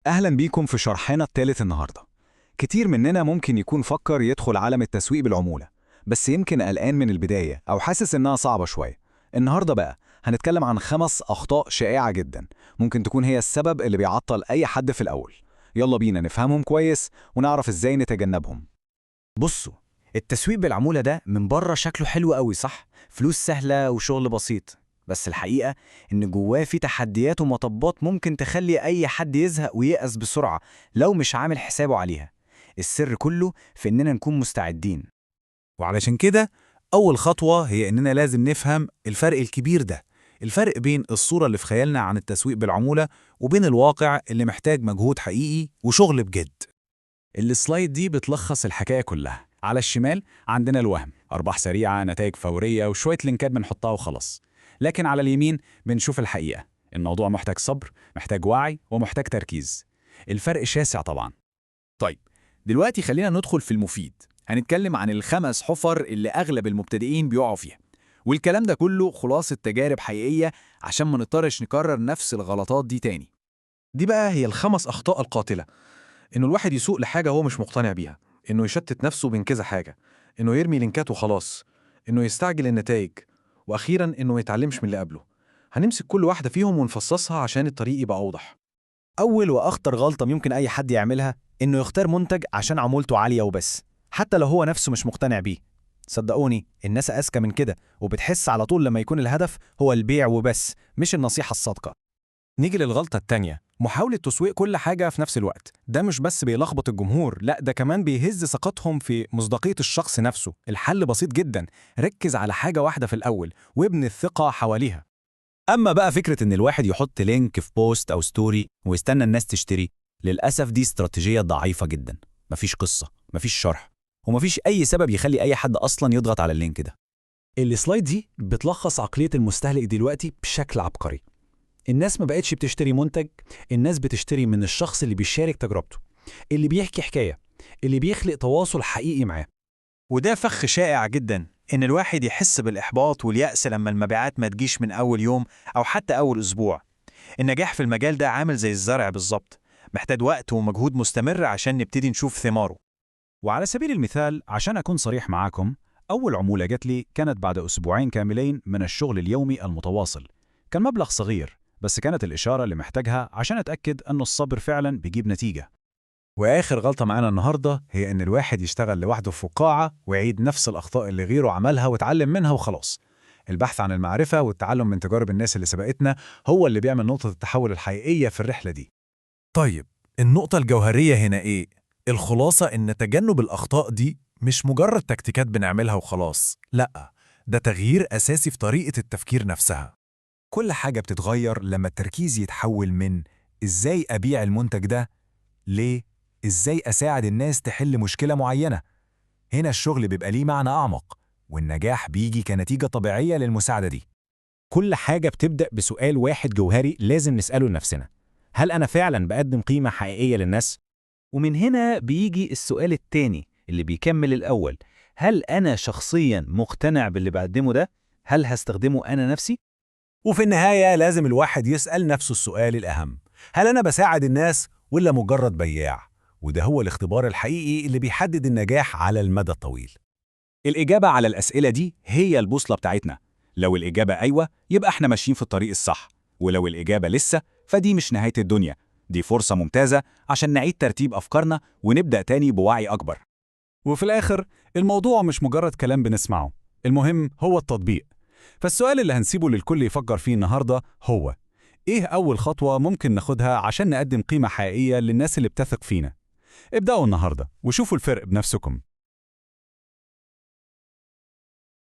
أهلا بيكم في شرحنا الثالث النهاردة. كتير مننا ممكن يكون فكر يدخل عالم التسويق بالعمولة، بس يمكن قلقان من البداية أو حاسس إنها صعبة شوية. النهاردة بقى هنتكلم عن 5 أخطاء شائعة جدا ممكن تكون هي السبب اللي بيعطل أي حد في الأول. يلا بينا نفهمهم كويس ونعرف إزاي نتجنبهم. بصوا، التسويق بالعمولة ده من بره شكله حلو قوي، صح؟ فلوس سهلة وشغل بسيط. بس الحقيقة إن جواه في تحديات ومطبات ممكن تخلي أي حد يزهق وييأس بسرعة لو مش عامل حسابه عليها. السر كله في إننا نكون مستعدين. وعلشان كده أول خطوة هي إننا لازم نفهم الفرق الكبير ده، الفرق بين الصورة اللي في خيالنا عن التسويق بالعمولة وبين الواقع اللي محتاج مجهود حقيقي وشغل بجد. السلايد دي بتلخص الحكاية كلها. على الشمال عندنا الوهم، أرباح سريعة، نتائج فورية وشوية لينكات بنحطها وخلاص. لكن على اليمين بنشوف الحقيقة. الموضوع محتاج صبر، محتاج وعي ومحتاج تركيز. الفرق شاسع طبعا. طيب، دلوقتي خلينا ندخل في المفيد. هنتكلم عن ال5 حفر اللي أغلب المبتدئين بيقعوا فيها، والكلام ده كله خلاصة تجارب حقيقية عشان ما نضطرش نكرر نفس الغلطات دي تاني. دي بقى هي ال5 أخطاء القاتلة. إنه الواحد يسوق لحاجة هو مش مقتنع بيها، إنه يشتت نفسه بين كذا حاجة، إنه يرمي لينكات وخلاص، إنه يستعجل النتائج، وأخيراً إنه ما يتعلمش من اللي قبله. هنمسك كل واحدة فيهم ونفصصها عشان الطريق يبقى أوضح. أول وأخطر غلطة ممكن أي حد يعملها إنه يختار منتج عشان عمولته عالية وبس، حتى لو هو نفسه مش مقتنع بيه. صدقوني، الناس أذكى من كده وبتحس على طول لما يكون الهدف هو البيع وبس، مش النصيحة الصادقة. نيجي للغلطة التانية، محاولة تسويق كل حاجة في نفس الوقت. ده مش بس بيلخبط الجمهور، لا ده كمان بيهز ثقتهم في مصداقية الشخص نفسه. الحل بسيط جدا، ركز على حاجة واحدة في الأول وابني الثقة حواليها. أما بقى فكرة إن الواحد يحط لينك في بوست أو ستوري ويستنى الناس تشتري، للأسف دي استراتيجية ضعيفة جدا. مفيش قصة، مفيش شرح، ومفيش أي سبب يخلي أي حد أصلا يضغط على اللينك ده. السلايد دي بتلخص عقلية المستهلك دلوقتي بشكل عبقري. الناس ما بقتش بتشتري منتج، الناس بتشتري من الشخص اللي بيشارك تجربته، اللي بيحكي حكاية، اللي بيخلق تواصل حقيقي معاه. وده فخ شائع جدا، إن الواحد يحس بالإحباط واليأس لما المبيعات ما تجيش من أول يوم أو حتى أول أسبوع. النجاح في المجال ده عامل زي الزرع بالظبط، محتاج وقت ومجهود مستمر عشان نبتدي نشوف ثماره. وعلى سبيل المثال، عشان أكون صريح معاكم، أول عمولة جات لي كانت بعد أسبوعين كاملين من الشغل اليومي المتواصل. كان مبلغ صغير، بس كانت الإشارة اللي محتاجها عشان أتأكد أنه الصبر فعلا بيجيب نتيجة. وآخر غلطة معانا النهاردة هي إن الواحد يشتغل لوحده في فقاعة ويعيد نفس الأخطاء اللي غيره عملها وتعلم منها وخلاص. البحث عن المعرفة والتعلم من تجارب الناس اللي سبقتنا هو اللي بيعمل نقطة التحول الحقيقية في الرحلة دي. طيب، النقطة الجوهرية هنا إيه؟ الخلاصة إن تجنب الأخطاء دي مش مجرد تكتيكات بنعملها وخلاص، لأ، ده تغيير أساسي في طريقة التفكير نفسها. كل حاجة بتتغير لما التركيز يتحول من إزاي أبيع المنتج ده ليه إزاي أساعد الناس تحل مشكلة معينة. هنا الشغل بيبقى ليه معنى أعمق، والنجاح بيجي كنتيجة طبيعية للمساعدة دي. كل حاجة بتبدأ بسؤال واحد جوهري لازم نسأله لنفسنا: هل أنا فعلا بقدم قيمة حقيقية للناس؟ ومن هنا بيجي السؤال التاني اللي بيكمل الأول: هل أنا شخصياً مقتنع باللي بقدمه ده؟ هل هستخدمه أنا نفسي؟ وفي النهاية لازم الواحد يسأل نفسه السؤال الأهم: هل أنا بساعد الناس ولا مجرد بياع؟ وده هو الاختبار الحقيقي اللي بيحدد النجاح على المدى الطويل. الإجابة على الأسئلة دي هي البوصلة بتاعتنا. لو الإجابة أيوة، يبقى إحنا ماشيين في الطريق الصح، ولو الإجابة لسه، فدي مش نهاية الدنيا. دي فرصة ممتازة عشان نعيد ترتيب أفكارنا ونبدأ تاني بوعي أكبر. وفي الآخر، الموضوع مش مجرد كلام بنسمعه، المهم هو التطبيق. فالسؤال اللي هنسيبه للكل يفكر فيه النهاردة هو: إيه أول خطوة ممكن ناخدها عشان نقدم قيمة حقيقية للناس اللي بتثق فينا؟ ابدأوا النهاردة وشوفوا الفرق بنفسكم.